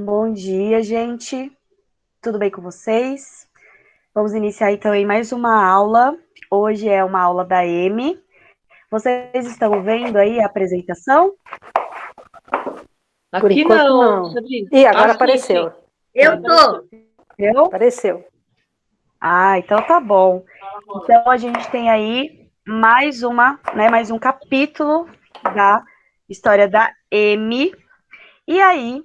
bom dia, gente. Tudo bem com vocês? Vamos iniciar então em mais uma aula. Hoje é uma aula da M. Vocês estão vendo aí a apresentação? Por Aqui enquanto não, não. Sabrina. Ih, agora Sim, apareceu. sim. Eu tô. Eu? Apareceu. Ah, então tá bom. Então a gente tem aí mais mais um capítulo da história da M. E aí,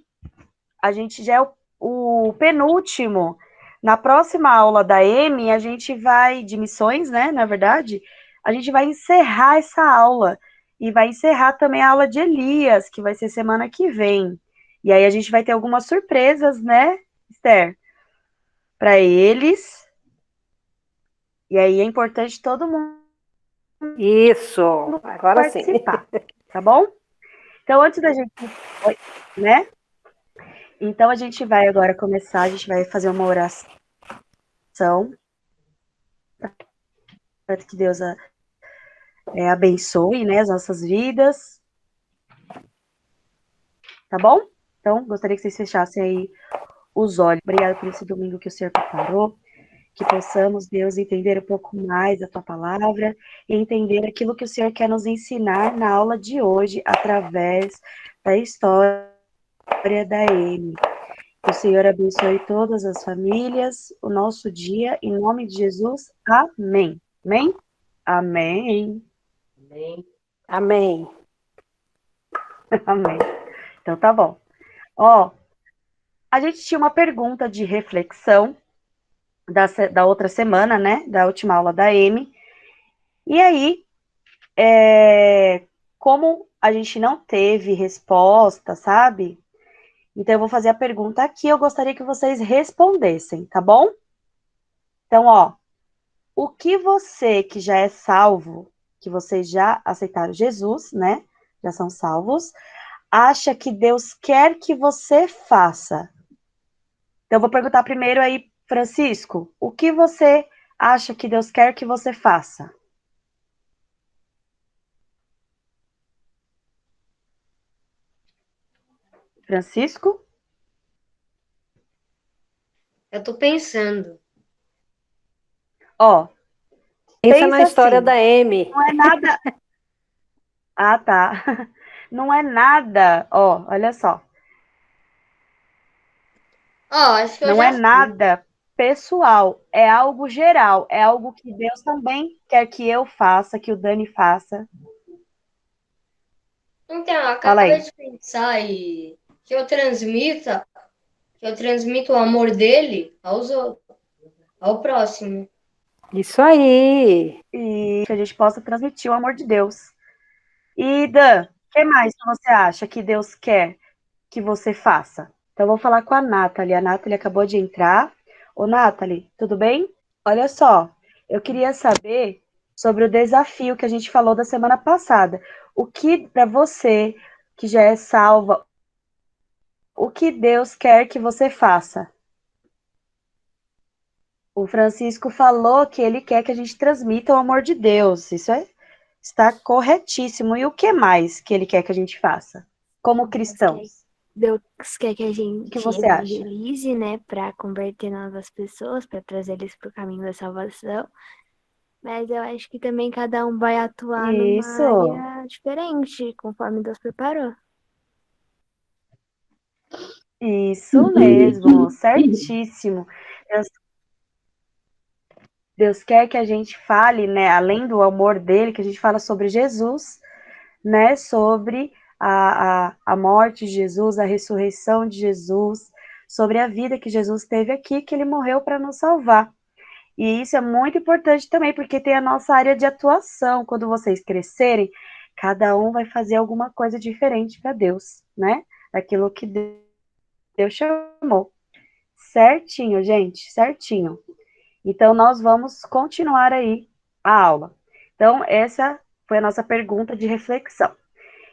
a gente já é o penúltimo. Na próxima aula da M, a gente vai, de missões, né? Na verdade, a gente vai encerrar essa aula. E vai encerrar também a aula de Elias, que vai ser semana que vem. E aí a gente vai ter algumas surpresas, né, Esther? Para eles. E aí é importante todo mundo Isso, agora sim. participar, tá bom? Então, antes da gente, né? Então, a gente vai agora começar, a gente vai fazer uma oração para que Deus abençoe, né, as nossas vidas, tá bom? Então, gostaria que vocês fechassem aí os olhos. Obrigada por esse domingo que o Senhor preparou, que possamos, Deus, entender um pouco mais a Tua palavra e entender aquilo que o Senhor quer nos ensinar na aula de hoje, através da história da Amy. Que o Senhor abençoe todas as famílias, o nosso dia, em nome de Jesus. Amém. Amém? Amém. Amém. Amém. Amém. Então tá bom. Ó, a gente tinha uma pergunta de reflexão da outra semana, né? Da última aula da M. E aí, como a gente não teve resposta, sabe? Então eu vou fazer a pergunta aqui, eu gostaria que vocês respondessem, tá bom? Então, ó, o que você que já é salvo, que vocês já aceitaram Jesus, né? Já são salvos, acha que Deus quer que você faça? Então, eu vou perguntar primeiro aí, Francisco, o que você acha que Deus quer que você faça? Francisco? Eu tô pensando. Ó, Pensa na pensa história assim, da M. não é nada. Ah, tá. Não é nada. Ó, olha só. Ó, acho que eu Não é já sei. nada pessoal. É algo geral. É algo que Deus também quer que eu faça, que o Dani faça. Então, eu Fala acabei aí. de pensar e que eu transmito o amor dele aos outros, ao próximo. Isso aí. E que a gente possa transmitir o amor de Deus. E, Dan, o que mais que você acha que Deus quer que você faça? Então, eu vou falar com a Nathalie. A Nathalie acabou de entrar. Ô, Nathalie, tudo bem? Olha só, eu queria saber sobre o desafio que a gente falou da semana passada. O que, para você, que já é salva, o que Deus quer que você faça? O Francisco falou que ele quer que a gente transmita o amor de Deus. Está corretíssimo. E o que mais que ele quer que a gente faça? Como cristãos. Deus quer que a O que gente você acha? evangelize, né, para converter novas pessoas, para trazer eles para o caminho da salvação. Mas eu acho que também cada um vai atuar numa Isso, área diferente, conforme Deus preparou. isso mesmo, certíssimo. Deus, Deus quer que a gente fale, né, além do amor dele, que a gente fala sobre Jesus, né, sobre a morte de Jesus, a ressurreição de Jesus, sobre a vida que Jesus teve aqui, que ele morreu para nos salvar. E isso é muito importante também, porque tem a nossa área de atuação. Quando vocês crescerem, cada um vai fazer alguma coisa diferente para Deus, né? Daquilo que Deus chamou. Certinho, gente, certinho. Então, nós vamos continuar aí a aula. Então, essa foi a nossa pergunta de reflexão.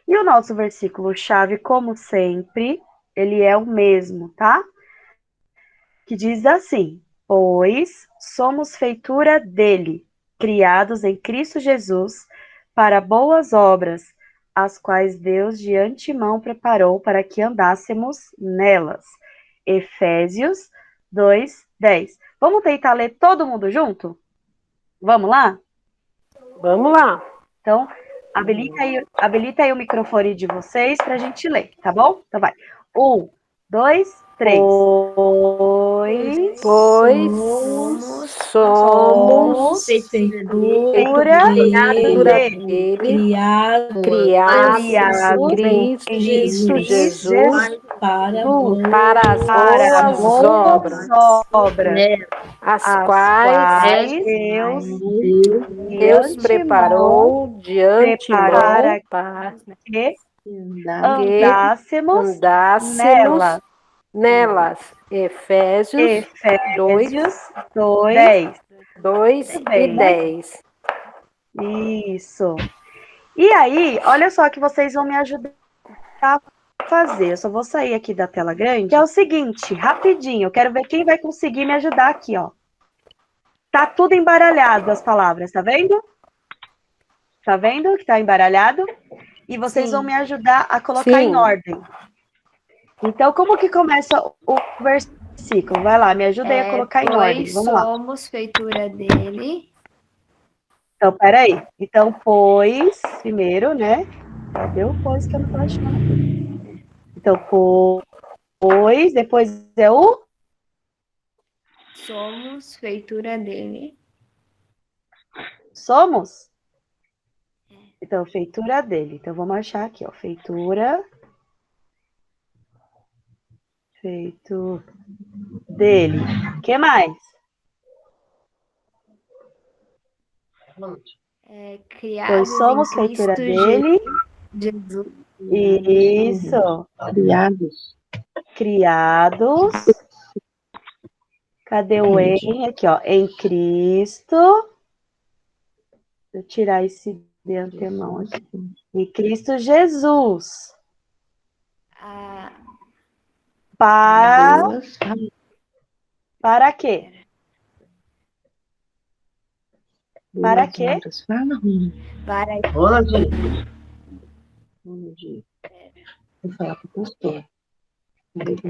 E o nosso versículo-chave, como sempre, ele é o mesmo, tá? Que diz assim: pois somos feitura dele, criados em Cristo Jesus, para boas obras, as quais Deus de antemão preparou para que andássemos nelas. Efésios 2:10. Vamos tentar ler todo mundo junto? Vamos lá? Vamos lá. Então, habilita aí o microfone de vocês para a gente ler, tá bom? Então vai. 1, 2, 3. Pois Feitura somos feitura dele, criados criados em em Cristo Jesus para as para boas obras, obras, as as quais Deus preparou de antemão para que que andássemos andássemos nelas. Efésios 2, Efésios 2, 2 e 10. Isso. E aí, olha só que vocês vão me ajudar a fazer. Eu só vou sair aqui da tela grande. Que é o seguinte, rapidinho, eu quero ver quem vai conseguir me ajudar aqui, ó. Tá tudo embaralhado as palavras, tá vendo? Tá vendo que tá embaralhado? E vocês vão me ajudar a colocar em ordem. Então, como que começa o versículo? Vai lá, me ajuda aí a colocar em ordem. Vamos lá. Somos feitura dele. Então, peraí. Então, pois, primeiro, né? Cadê o pois que eu não tô achando? Então, pois, depois é o Somos feitura dele. somos. Então, feitura dele. Então, vamos achar aqui, ó. Feitura dele. O que mais? Criados Pois somos em feitura Cristo dele. Jesus. Isso. Criados. Cadê o em? Aqui, ó. Em Cristo. Deixa eu tirar esse de antemão aqui. Em Cristo Jesus. Para quê? Para quê? Para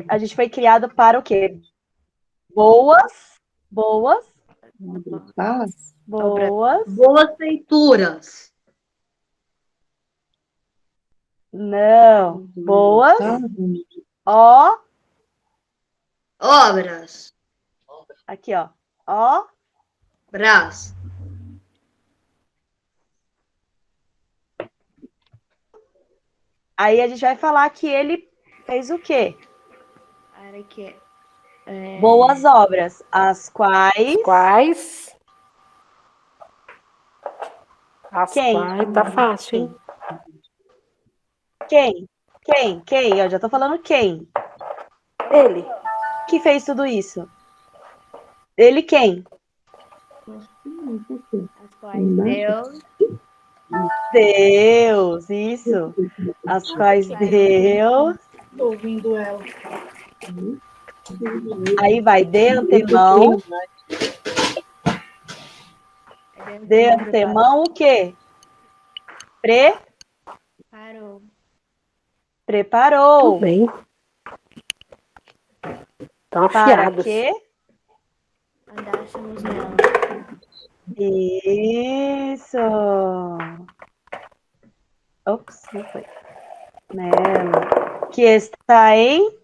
A gente foi criado para o quê? Boas. Boas feituras. Não. Boas. Obras. Aqui, ó. Brás. Aí a gente vai falar que ele fez o quê? Para que Boas obras, as quais quem? Tá fácil, hein? Quem? Eu já tô falando quem. Ele. Que fez tudo isso? Ele quem? as quais Deus, isso. As quais Deus. Ouvindo ela. Aí vai de antemão. De antemão o quê? Preparou. Tudo bem. Estão Para afiados. quê? andássemos nela. Isso. Ops, não foi. Nela. Que está em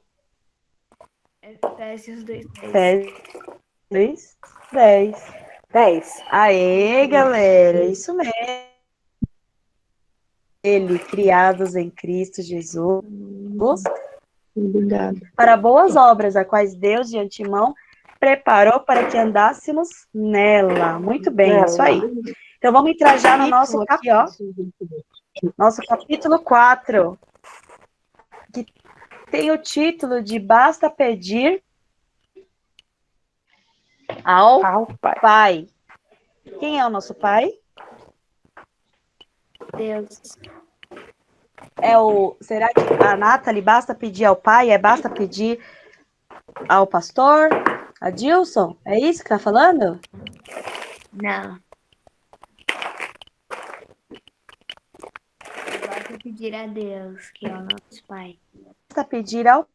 Efésios 2:10. Efésios 10. 10. Aê, galera, isso mesmo. Ele, criados em Cristo Jesus, para boas obras, a quais Deus de antemão preparou para que andássemos nela. Muito bem, isso aí. Então vamos entrar já no nosso aqui, ó. Nosso capítulo 4, que tem o título de Basta Pedir ao Pai. Quem é o nosso Pai? Deus. Será que a Nathalie basta pedir ao Pai? Basta pedir ao pastor? Adilson? É isso que tá falando? Não. Basta pedir a Deus, que é o nosso Pai. Basta pedir ao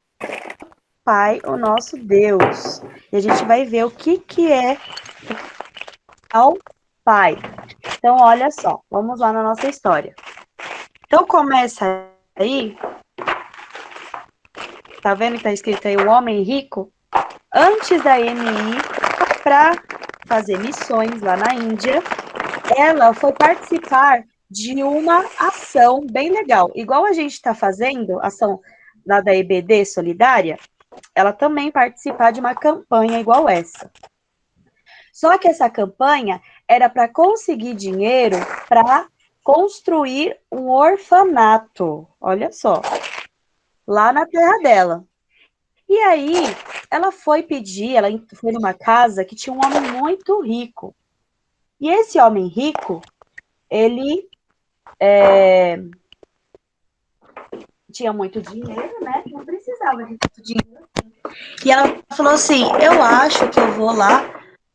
Pai, o nosso Deus. E a gente vai ver o que é ao Pai. Então, olha só, vamos lá na nossa história. Então, começa aí, tá vendo que tá escrito aí o homem rico? Antes da Amy ir para fazer missões lá na Índia, ela foi participar de uma ação bem legal. Igual a gente está fazendo, ação lá da EBD Solidária, ela também participar de uma campanha igual essa. Só que essa campanha era para conseguir dinheiro para construir um orfanato. Olha só, lá na terra dela. E aí, ela foi pedir, ela foi numa casa que tinha um homem muito rico. E esse homem rico, ele tinha muito dinheiro, né? Não precisava de muito dinheiro. E ela falou assim, eu acho que eu vou lá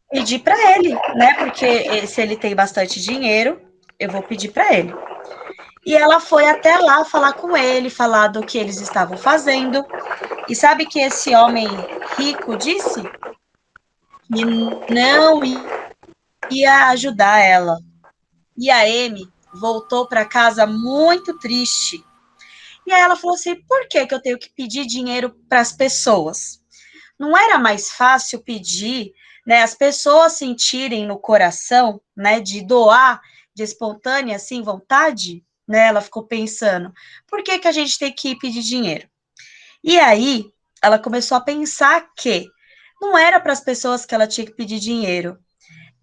pedir para ele, né? Porque se ele tem bastante dinheiro, eu vou pedir para ele. E ela foi até lá falar com ele, falar do que eles estavam fazendo. E sabe que esse homem rico disse? Que não ia ajudar ela. E a Amy voltou para casa muito triste. E aí ela falou assim, por que eu tenho que pedir dinheiro para as pessoas? Não era mais fácil pedir, né, as pessoas sentirem no coração, né, de doar de espontânea, assim, vontade? Né, ela ficou pensando, por que a gente tem que pedir dinheiro? E aí, ela começou a pensar que não era para as pessoas que ela tinha que pedir dinheiro,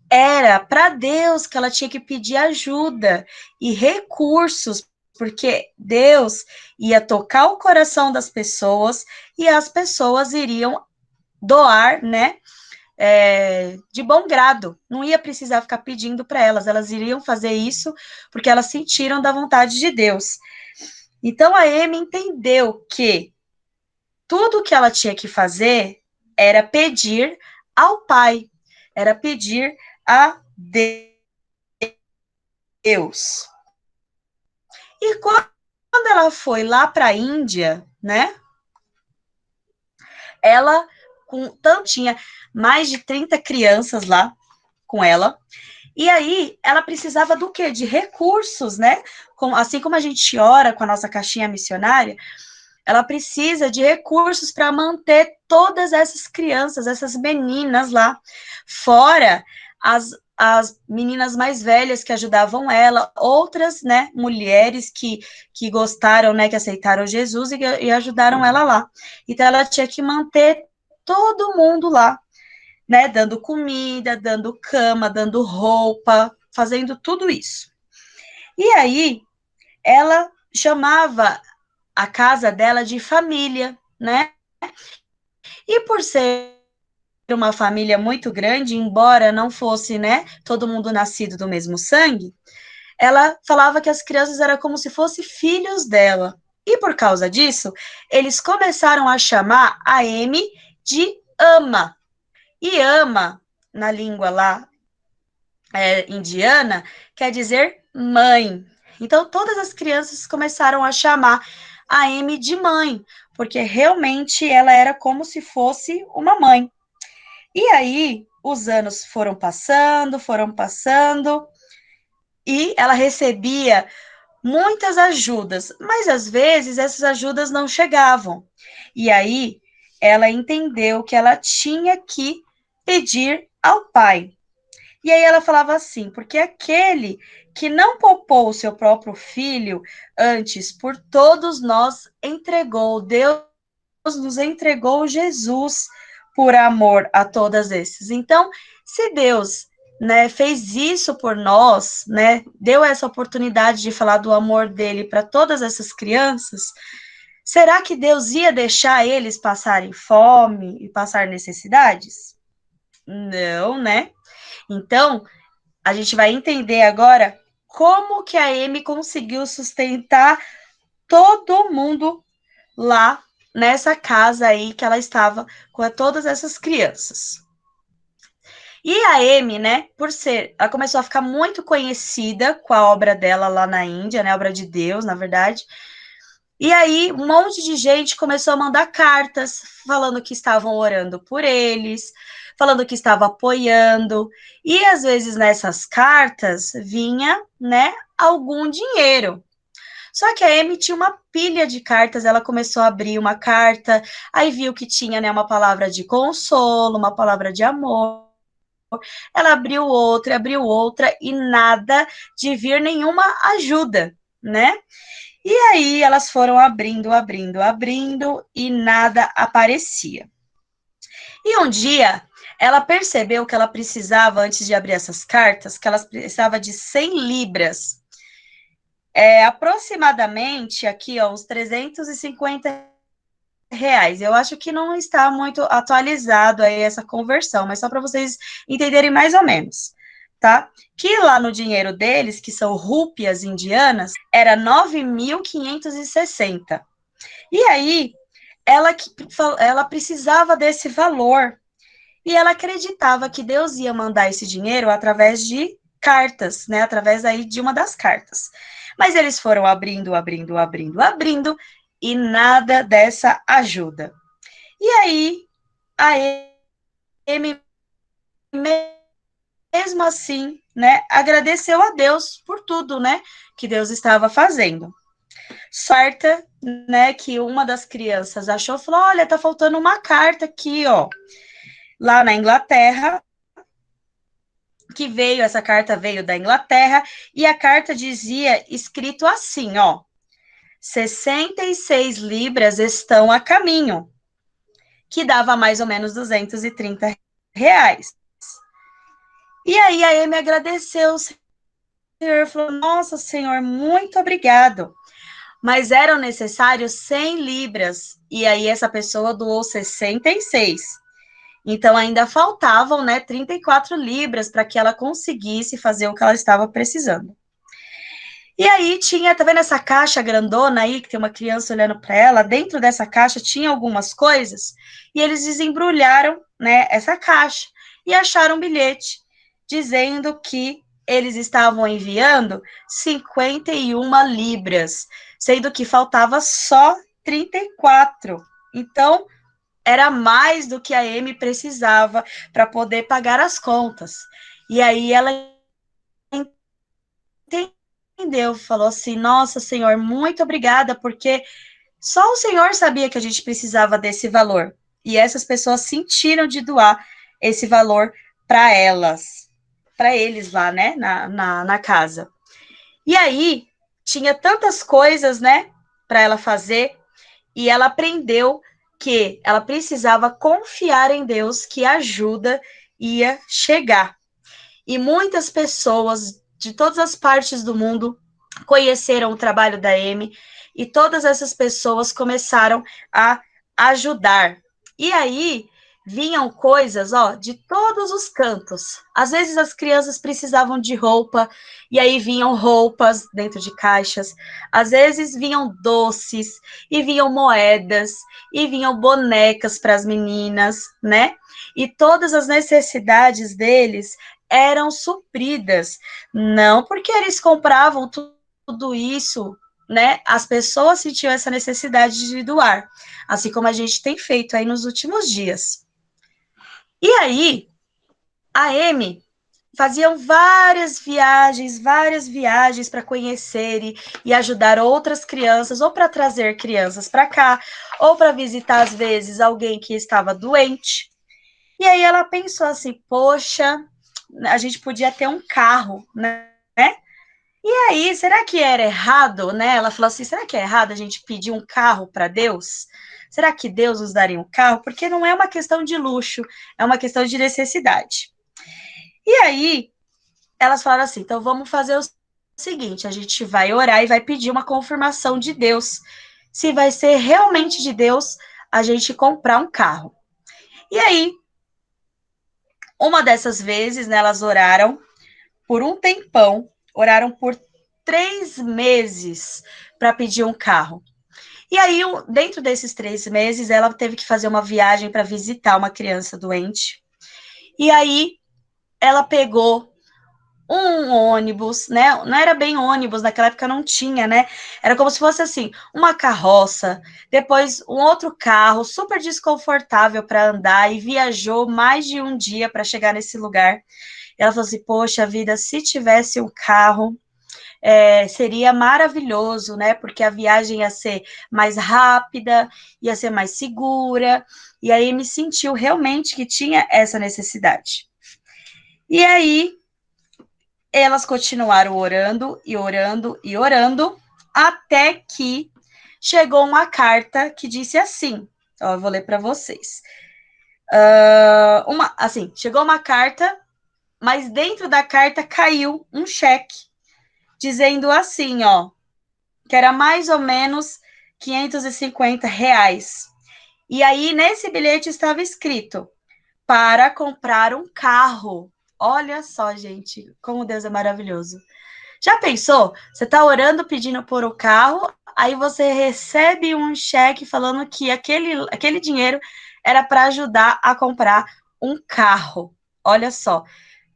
era para Deus que ela tinha que pedir ajuda e recursos, porque Deus ia tocar o coração das pessoas e as pessoas iriam doar, né, de bom grado, não ia precisar ficar pedindo para elas iriam fazer isso porque elas sentiram da vontade de Deus. Então a Amy entendeu que tudo que ela tinha que fazer era pedir ao Pai, era pedir a Deus. E quando ela foi lá para a Índia, né, ela tinha mais de 30 crianças lá com ela, e aí ela precisava do quê? De recursos, né? Assim como a gente ora com a nossa caixinha missionária, ela precisa de recursos para manter todas essas crianças, essas meninas lá, fora as meninas mais velhas que ajudavam ela, outras, né, mulheres que gostaram, né, que aceitaram Jesus e ajudaram ela lá. Então, ela tinha que manter todo mundo lá, né, dando comida, dando cama, dando roupa, fazendo tudo isso. E aí, ela chamava a casa dela de família, né? E por ser uma família muito grande, embora não fosse, né, todo mundo nascido do mesmo sangue, ela falava que as crianças eram como se fossem filhos dela. E por causa disso, eles começaram a chamar a Amy de Ama. E Ama, na língua lá indiana, quer dizer mãe. Então, todas as crianças começaram a chamar a Amy de mãe, porque realmente ela era como se fosse uma mãe. E aí, os anos foram passando, e ela recebia muitas ajudas, mas às vezes essas ajudas não chegavam. E aí, ela entendeu que ela tinha que pedir ao Pai. E aí ela falava assim, porque aquele que não poupou o seu próprio filho, antes por todos nós entregou, Deus nos entregou Jesus por amor a todos esses. Então, se Deus, né, fez isso por nós, né, deu essa oportunidade de falar do amor dele para todas essas crianças, será que Deus ia deixar eles passarem fome e passar necessidades? Não, né? Então, a gente vai entender agora como que a Amy conseguiu sustentar todo mundo lá nessa casa aí que ela estava com todas essas crianças. E a Amy, né, ela começou a ficar muito conhecida com a obra dela lá na Índia, né, a obra de Deus, na verdade, E aí, um monte de gente começou a mandar cartas falando que estavam orando por eles, falando que estava apoiando. E às vezes nessas cartas vinha, né, algum dinheiro. Só que a Amy tinha uma pilha de cartas, ela começou a abrir uma carta, aí viu que tinha, né, uma palavra de consolo, uma palavra de amor. Ela abriu outra e nada de vir nenhuma ajuda, né? E aí elas foram abrindo e nada aparecia. E um dia ela percebeu que ela precisava, antes de abrir essas cartas, que ela precisava de 100 libras. Aproximadamente aqui, ó, uns 350 reais. Eu acho que não está muito atualizado aí essa conversão, mas só para vocês entenderem mais ou menos, tá? Que lá no dinheiro deles, que são rúpias indianas, era 9.560. E aí, ela precisava desse valor, e ela acreditava que Deus ia mandar esse dinheiro através de cartas, né? Através aí de uma das cartas. Mas eles foram abrindo, e nada dessa ajuda. E aí, a Amy, mesmo assim, né, agradeceu a Deus por tudo, né, que Deus estava fazendo. Sorte, né, que uma das crianças achou, falou, olha, tá faltando uma carta aqui, ó, lá na Inglaterra, essa carta veio da Inglaterra, e a carta dizia, escrito assim, ó, 66 libras estão a caminho, que dava mais ou menos 230 reais. E aí a Amy agradeceu o Senhor, falou, nossa, Senhor, muito obrigado. Mas eram necessários 100 libras, e aí essa pessoa doou 66. Então ainda faltavam, né, 34 libras para que ela conseguisse fazer o que ela estava precisando. E aí tinha, tá vendo essa caixa grandona aí, que tem uma criança olhando para ela? Dentro dessa caixa tinha algumas coisas, e eles desembrulharam, né, essa caixa, e acharam um bilhete, dizendo que eles estavam enviando 51 libras, sendo que faltava só 34. Então, era mais do que a Amy precisava para poder pagar as contas. E aí ela entendeu, falou assim, nossa, Senhor, muito obrigada, porque só o Senhor sabia que a gente precisava desse valor. E essas pessoas sentiram de doar esse valor para eles lá, né, na casa. E aí, tinha tantas coisas, né, para ela fazer, e ela aprendeu que ela precisava confiar em Deus, que a ajuda ia chegar. E muitas pessoas de todas as partes do mundo conheceram o trabalho da Amy, e todas essas pessoas começaram a ajudar. E aí vinham coisas, ó, de todos os cantos. Às vezes as crianças precisavam de roupa, e aí vinham roupas dentro de caixas. Às vezes vinham doces, e vinham moedas, e vinham bonecas para as meninas, né? E todas as necessidades deles eram supridas, não porque eles compravam tudo isso, né? As pessoas sentiam essa necessidade de doar, assim como a gente tem feito aí nos últimos dias. E aí, a Amy faziam várias viagens para conhecer e ajudar outras crianças, ou para trazer crianças para cá, ou para visitar, às vezes, alguém que estava doente. E aí ela pensou assim, poxa, a gente podia ter um carro, né? E aí, será que era errado, né? Ela falou assim, será que é errado a gente pedir um carro para Deus? Será que Deus nos daria um carro? Porque não é uma questão de luxo, é uma questão de necessidade. E aí, elas falaram assim, então vamos fazer o seguinte, a gente vai orar e vai pedir uma confirmação de Deus, se vai ser realmente de Deus a gente comprar um carro. E aí, uma dessas vezes, né, elas oraram por um tempão, oraram por 3 meses para pedir um carro. E aí, dentro desses 3 meses, ela teve que fazer uma viagem para visitar uma criança doente. E aí, ela pegou um ônibus, né? Não era bem ônibus, naquela época não tinha, né? Era como se fosse assim, uma carroça, depois um outro carro, super desconfortável para andar, e viajou mais de um dia para chegar nesse lugar. Ela falou assim: poxa vida, se tivesse um carro, seria maravilhoso, né? Porque a viagem ia ser mais rápida, ia ser mais segura, e aí me sentiu realmente que tinha essa necessidade. E aí, elas continuaram orando e orando e orando, até que chegou uma carta que disse assim, ó, eu vou ler para vocês. Chegou uma carta, mas dentro da carta caiu um cheque, dizendo assim, ó, que era mais ou menos R$ 550. E aí, nesse bilhete estava escrito, para comprar um carro. Olha só, gente, como Deus é maravilhoso. Já pensou? Você está orando pedindo por um carro, aí você recebe um cheque falando que aquele dinheiro era para ajudar a comprar um carro. Olha só,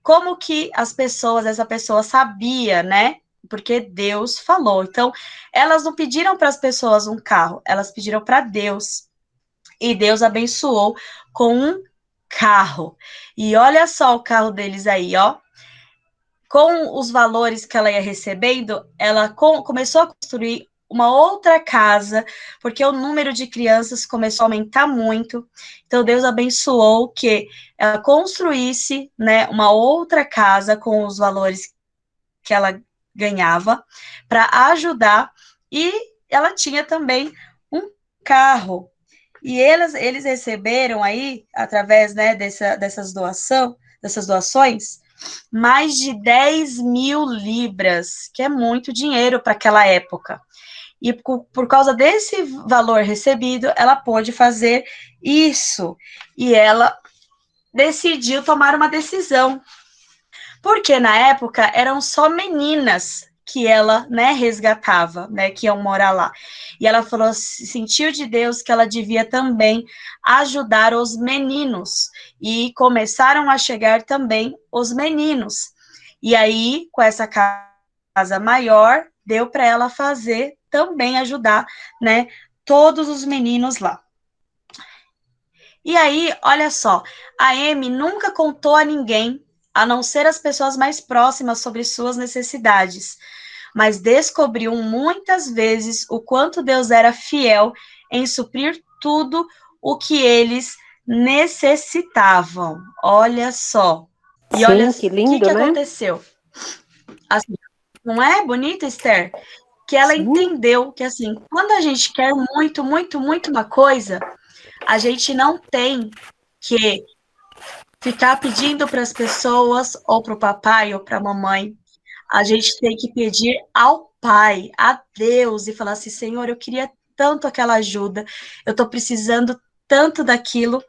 como que essa pessoa sabia, né? Porque Deus falou. Então, elas não pediram para as pessoas um carro, elas pediram para Deus. E Deus abençoou com um carro. E olha só o carro deles aí, ó. Com os valores que ela ia recebendo, ela começou a construir uma outra casa, porque o número de crianças começou a aumentar muito. Então, Deus abençoou que ela construísse, né, uma outra casa com os valores que ela ganhava, para ajudar, e ela tinha também um carro. E eles receberam aí, através, né, dessas doações, mais de 10 mil libras, que é muito dinheiro para aquela época. E por causa desse valor recebido, ela pôde fazer isso. E ela decidiu tomar uma decisão. Porque na época eram só meninas que ela, né, resgatava, né, que iam morar lá. E ela falou, sentiu de Deus que ela devia também ajudar os meninos. E começaram a chegar também os meninos. E aí, com essa casa maior, deu para ela fazer também ajudar, né, todos os meninos lá. E aí, olha só, a Amy nunca contou a ninguém, a não ser as pessoas mais próximas, sobre suas necessidades, mas descobriu muitas vezes o quanto Deus era fiel em suprir tudo o que eles necessitavam. Olha só. E olha Sim, que o lindo, que né? aconteceu. Assim, não é bonito, Esther? Que ela Sim. entendeu que, assim, quando a gente quer muito, muito, muito uma coisa, a gente não tem que ficar pedindo para as pessoas, ou para o papai, ou para a mamãe. A gente tem que pedir ao Pai, a Deus, e falar assim: Senhor, eu queria tanto aquela ajuda, eu estou precisando tanto daquilo.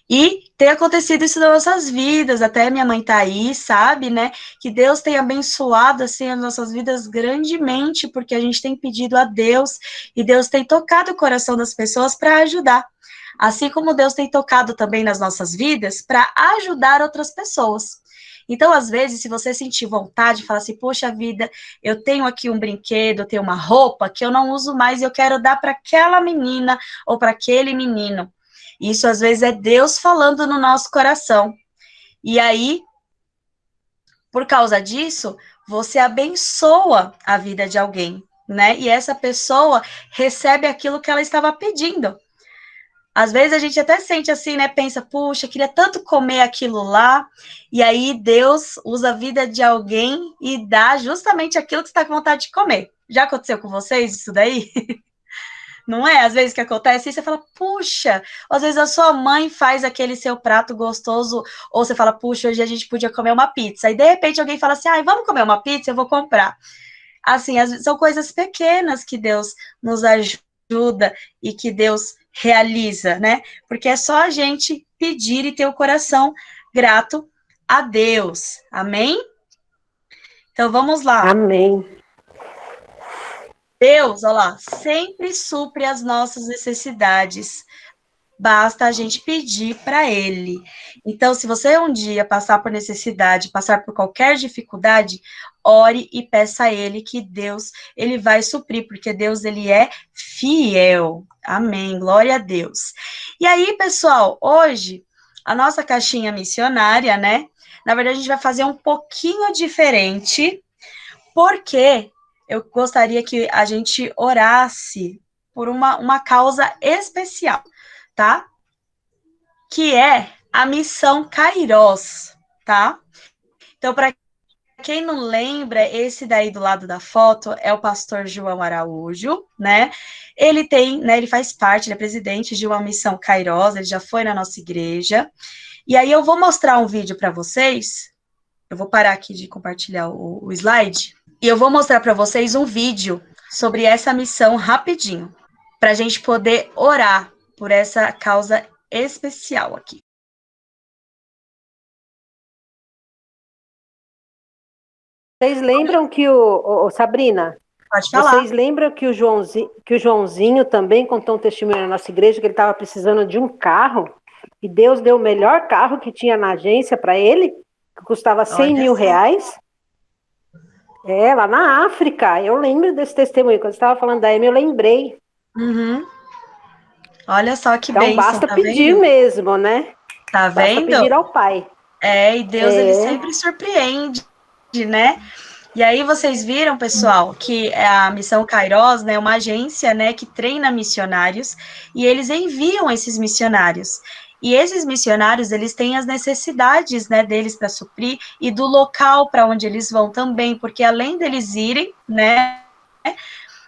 E tem acontecido isso nas nossas vidas, até minha mãe tá aí, sabe, né? Que Deus tem abençoado, assim, as nossas vidas grandemente, porque a gente tem pedido a Deus, e Deus tem tocado o coração das pessoas para ajudar. Assim como Deus tem tocado também nas nossas vidas para ajudar outras pessoas. Então, às vezes, se você sentir vontade de falar assim, poxa vida, eu tenho aqui um brinquedo, eu tenho uma roupa que eu não uso mais e eu quero dar para aquela menina ou para aquele menino. Isso, às vezes, é Deus falando no nosso coração. E aí, por causa disso, você abençoa a vida de alguém, né? E essa pessoa recebe aquilo que ela estava pedindo. Às vezes a gente até sente assim, né? Pensa, puxa, queria tanto comer aquilo lá. E aí Deus usa a vida de alguém e dá justamente aquilo que você está com vontade de comer. Já aconteceu com vocês isso daí? Não é? Às vezes que acontece, e você fala, puxa, ou às vezes a sua mãe faz aquele seu prato gostoso, ou você fala, puxa, hoje a gente podia comer uma pizza. E de repente alguém fala assim, ai, vamos comer uma pizza, eu vou comprar. Assim, são coisas pequenas que Deus nos ajuda e que Deus realiza, né? Porque é só a gente pedir e ter o coração grato a Deus. Amém? Então vamos lá. Amém. Deus, olha lá, sempre supre as nossas necessidades. basta a gente pedir para Ele. Então, se você um dia passar por necessidade, passar por qualquer dificuldade, ore e peça a Ele que Deus, Ele vai suprir, porque Deus, Ele é fiel. Amém, glória a Deus. E aí, pessoal, hoje, a nossa caixinha missionária, né? Na verdade, a gente vai fazer um pouquinho diferente, porque eu gostaria que a gente orasse por uma causa especial, tá? Que é a missão Kairos, tá? Então, para quem não lembra, esse daí do lado da foto é o pastor João Araújo, né? Ele tem, né, ele faz parte, ele é presidente de uma missão Kairos, ele já foi na nossa igreja. E aí eu vou mostrar um vídeo para vocês. Eu vou parar aqui de compartilhar o slide. E eu vou mostrar para vocês um vídeo sobre essa missão rapidinho, para a gente poder orar por essa causa especial aqui. Vocês lembram que Sabrina, Pode falar. vocês lembram que o Joãozinho também contou um testemunho na nossa igreja que ele estava precisando de um carro e Deus deu o melhor carro que tinha na agência para ele, que custava 100 mil reais? É, lá na África. Eu lembro desse testemunho. Quando você estava falando da Amy, eu lembrei. Uhum. Olha só que então, bênção, basta tá pedir vendo? mesmo, né? Tá vendo? Basta pedir ao Pai. É, e Deus, ele sempre surpreende, né? E aí vocês viram, pessoal, que a Missão Kairos, né, é uma agência, né, que treina missionários, e eles enviam esses missionários. E esses missionários, eles têm as necessidades, né, deles para suprir, e do local para onde eles vão também, porque além deles irem, né,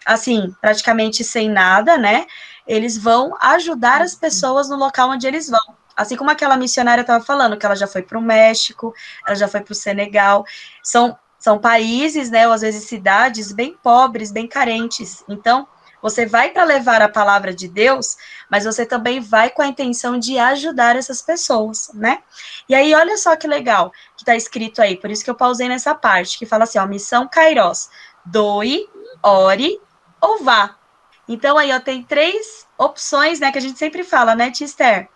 assim, praticamente sem nada, né, eles vão ajudar as pessoas no local onde eles vão. Assim como aquela missionária estava falando, que ela já foi para o México, ela já foi para o Senegal, são países, né, ou às vezes cidades bem pobres, bem carentes. Então, você vai para levar a palavra de Deus, mas você também vai com a intenção de ajudar essas pessoas, né? E aí, olha só que legal que está escrito aí, por isso que eu pausei nessa parte, que fala assim, ó, missão Kairos, doe, ore ou vá. Então, aí, ó, tem 3 opções, né, que a gente sempre fala, né, Tia Esther?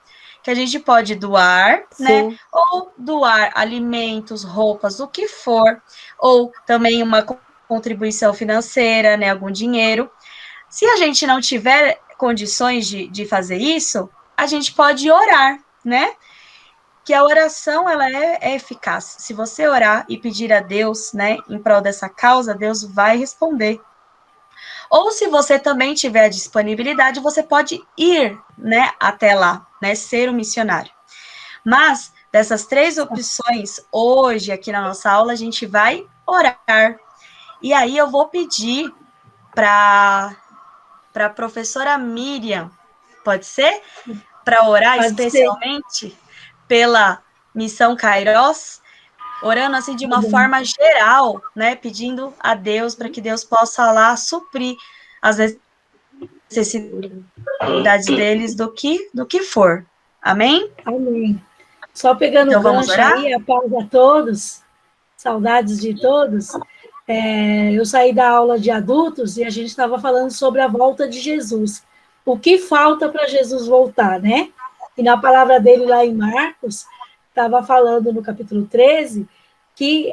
Que a gente pode doar, né? Ou doar alimentos, roupas, o que for, ou também uma contribuição financeira, né? Algum dinheiro. Se a gente não tiver condições de fazer isso, a gente pode orar, né? Que a oração, ela é eficaz. Se você orar e pedir a Deus, né, em prol dessa causa, Deus vai responder. Ou se você também tiver disponibilidade, você pode ir, né, até lá, né, ser um missionário. Mas, dessas 3 opções, hoje, aqui na nossa aula, a gente vai orar. E aí eu vou pedir para a professora Miriam, pode ser? Para orar Pode especialmente ser. Pela missão Kairos, orando assim de uma forma geral, né, pedindo a Deus para que Deus possa lá suprir as necessidades deles do que for. Amém? Amém. Só pegando então, o gancho aí, a paz a todos, saudades de todos. Eu saí da aula de adultos e a gente estava falando sobre a volta de Jesus. O que falta para Jesus voltar, né? E na palavra dele lá em Marcos, estava falando no capítulo 13, que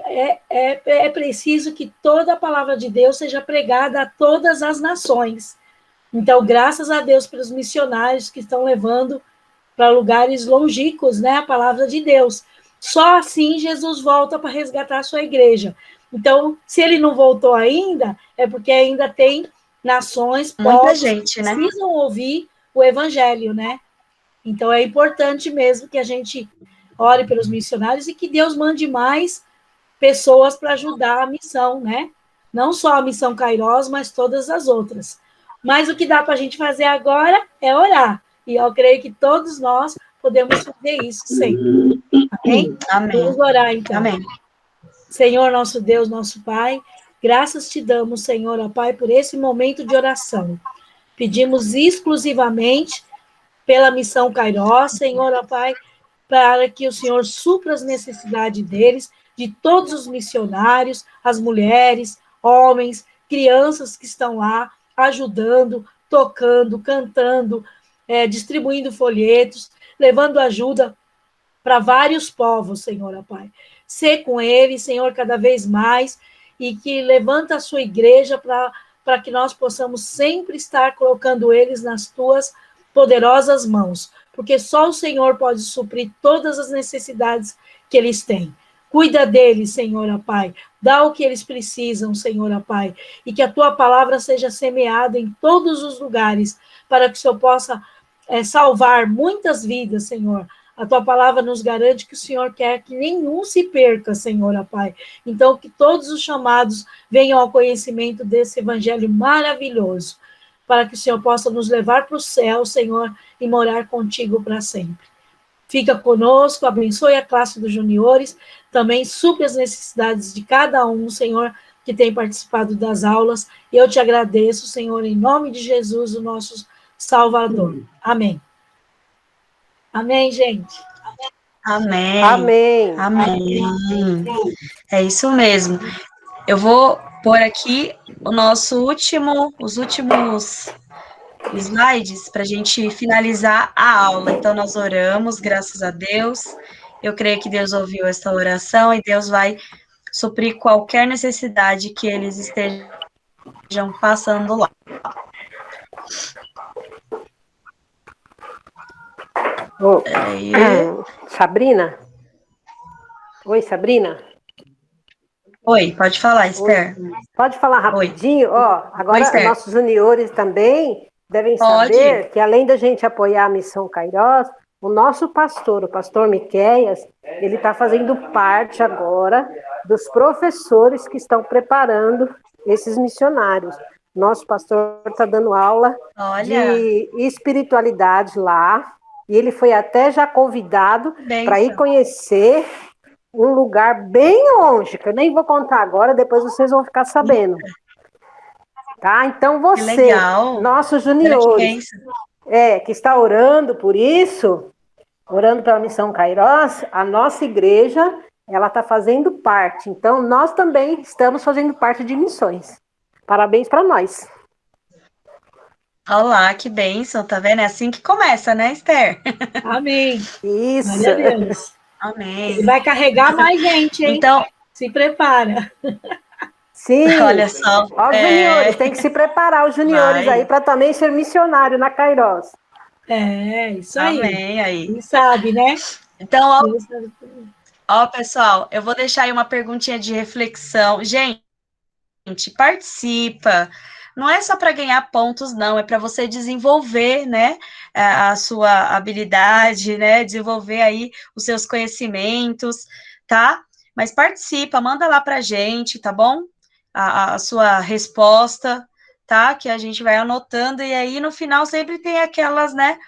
é preciso que toda a palavra de Deus seja pregada a todas as nações. Então, graças a Deus pelos missionários que estão levando para lugares longínquos, né, a palavra de Deus. Só assim Jesus volta para resgatar a sua igreja. Então, se ele não voltou ainda, é porque ainda tem nações, povos que precisam ouvir o evangelho, né? Então, é importante mesmo que a gente ore pelos missionários e que Deus mande mais pessoas para ajudar a missão, né? Não só a missão Kairos, mas todas as outras. Mas o que dá para a gente fazer agora é orar. E eu creio que todos nós podemos fazer isso sempre. Amém? Amém. Vamos orar, então. Amém. Senhor, nosso Deus, nosso Pai, graças te damos, Senhor, ó Pai, por esse momento de oração. Pedimos exclusivamente pela missão Kairos, Senhor, ó Pai, para que o Senhor supra as necessidades deles, de todos os missionários, as mulheres, homens, crianças que estão lá, ajudando, tocando, cantando, distribuindo folhetos, levando ajuda para vários povos, Senhor, ó Pai. Sê com ele, Senhor, cada vez mais, e que levanta a sua igreja para que nós possamos sempre estar colocando eles nas tuas poderosas mãos, porque só o Senhor pode suprir todas as necessidades que eles têm. Cuida deles, Senhor, ó Pai. Dá o que eles precisam, Senhor, ó Pai. E que a tua palavra seja semeada em todos os lugares, para que o Senhor possa salvar muitas vidas, Senhor. A tua palavra nos garante que o Senhor quer que nenhum se perca, Senhor, ó Pai. Então, que todos os chamados venham ao conhecimento desse evangelho maravilhoso, para que o Senhor possa nos levar para o céu, Senhor, e morar contigo para sempre. Fica conosco, abençoe a classe dos juniores, também supre as necessidades de cada um, Senhor, que tem participado das aulas. E eu te agradeço, Senhor, em nome de Jesus, o nosso Salvador. Amém. Amém, gente. Amém. Amém. Amém. É isso mesmo. Eu vou pôr aqui os últimos slides para a gente finalizar a aula. Então, nós oramos, graças a Deus. Eu creio que Deus ouviu esta oração e Deus vai suprir qualquer necessidade que eles estejam passando lá. Sabrina? Oi, Sabrina? Oi, pode falar, Esther. Pode falar rapidinho? Ó, agora Oi, nossos juniores também devem saber que, além da gente apoiar a Missão Kairós, o nosso pastor, o pastor Miqueias, ele está fazendo parte agora dos professores que estão preparando esses missionários. Nosso pastor está dando aula de espiritualidade lá, e ele foi até já convidado para ir conhecer um lugar bem longe, que eu nem vou contar agora, depois vocês vão ficar sabendo. Tá? Então você, nossos juniores, que está orando por isso, orando pela Missão Kairós, a nossa igreja, ela está fazendo parte. Então, nós também estamos fazendo parte de missões. Parabéns para nós. Olá, que bênção, tá vendo? É assim que começa, né, Esther? Amém. Isso. Glória a Deus. Amém. Ele vai carregar mais gente, hein? Então, se prepara. Sim. Olha só. Ó, os juniores, tem que se preparar, os juniores aí, para também ser missionário na Kairós. Isso aí. Amém, aí. Quem sabe, né? Então, ó, pessoal, eu vou deixar aí uma perguntinha de reflexão. Gente, participa. Não é só para ganhar pontos, não, é para você desenvolver, né, a sua habilidade, né, desenvolver aí os seus conhecimentos, tá? Mas participa, manda lá pra gente, tá bom? A sua resposta, tá? Que a gente vai anotando, e aí no final sempre tem aquelas, né,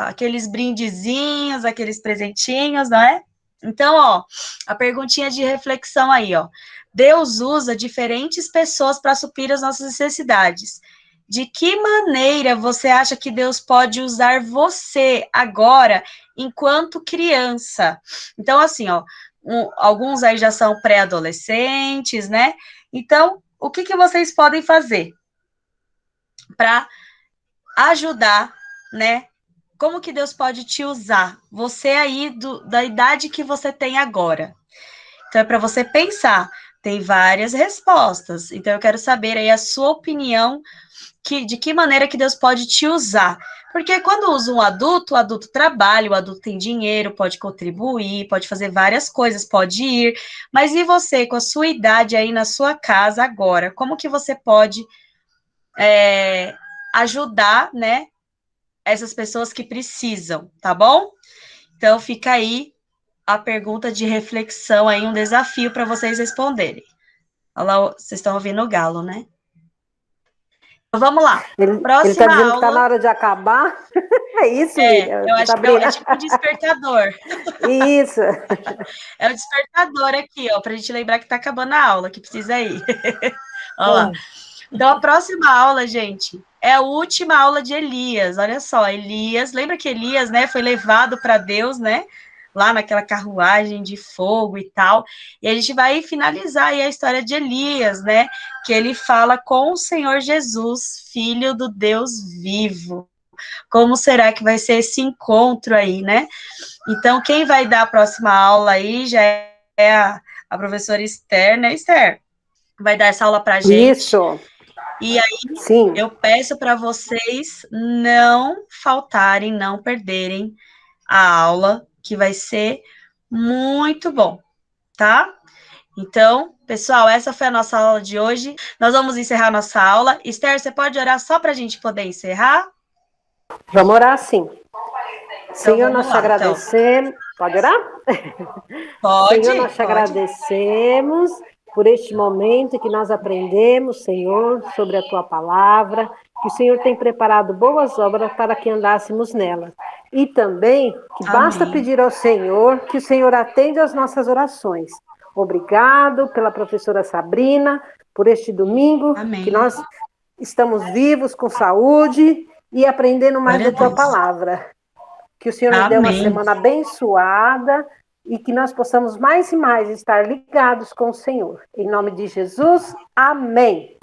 aqueles brindezinhos, aqueles presentinhos, não é? Então, ó, a perguntinha de reflexão aí, ó. Deus usa diferentes pessoas para suprir as nossas necessidades. De que maneira você acha que Deus pode usar você agora, enquanto criança? Então, assim, ó, alguns aí já são pré-adolescentes, né? Então, o que vocês podem fazer para ajudar, né? Como que Deus pode te usar? Você aí, da idade que você tem agora. Então, é para você pensar. Tem várias respostas. Então, eu quero saber aí a sua opinião, de que maneira que Deus pode te usar. Porque quando usa um adulto, o adulto trabalha, o adulto tem dinheiro, pode contribuir, pode fazer várias coisas, pode ir. Mas e você, com a sua idade aí na sua casa agora, como que você pode ajudar, né, essas pessoas que precisam, tá bom? Então, fica aí a pergunta de reflexão aí, um desafio para vocês responderem. Olha lá, vocês estão ouvindo o galo, né? Então, vamos lá. Próxima ele tá dizendo aula... que tá na hora de acabar. É isso, eu acho que é tipo um despertador. Isso. É o despertador aqui, ó, pra gente lembrar que tá acabando a aula, que precisa ir. Olha lá. Então, a próxima aula, gente, é a última aula de Elias. Olha só, Elias, lembra que Elias, né, foi levado para Deus, né, lá naquela carruagem de fogo e tal, e a gente vai finalizar aí a história de Elias, né, que ele fala com o Senhor Jesus, filho do Deus vivo. como será que vai ser esse encontro aí, né? Então, quem vai dar a próxima aula aí já é a professora Esther, né, Esther? Vai dar essa aula pra gente. Isso. E aí, Sim. eu peço para vocês não faltarem, não perderem a aula, que vai ser muito bom, tá? Então, pessoal, essa foi a nossa aula de hoje. Nós vamos encerrar nossa aula. Esther, você pode orar só para a gente poder encerrar? Vamos orar sim. Então, Senhor, nós vamos te lá, agradecemos. Pode orar? Pode, Senhor, nós te pode. agradecemos por este momento que nós aprendemos, Senhor, sobre a tua palavra, que o Senhor tem preparado boas obras para que andássemos nela. E também que basta Amém. pedir ao Senhor que o Senhor atenda às nossas orações. Obrigado pela professora Sabrina, por este domingo, Amém. que nós estamos vivos, com saúde e aprendendo mais Glória da a tua Deus. palavra. Que o Senhor nos dê uma Amém. semana abençoada e que nós possamos mais e mais estar ligados com o Senhor. Em nome de Jesus, amém.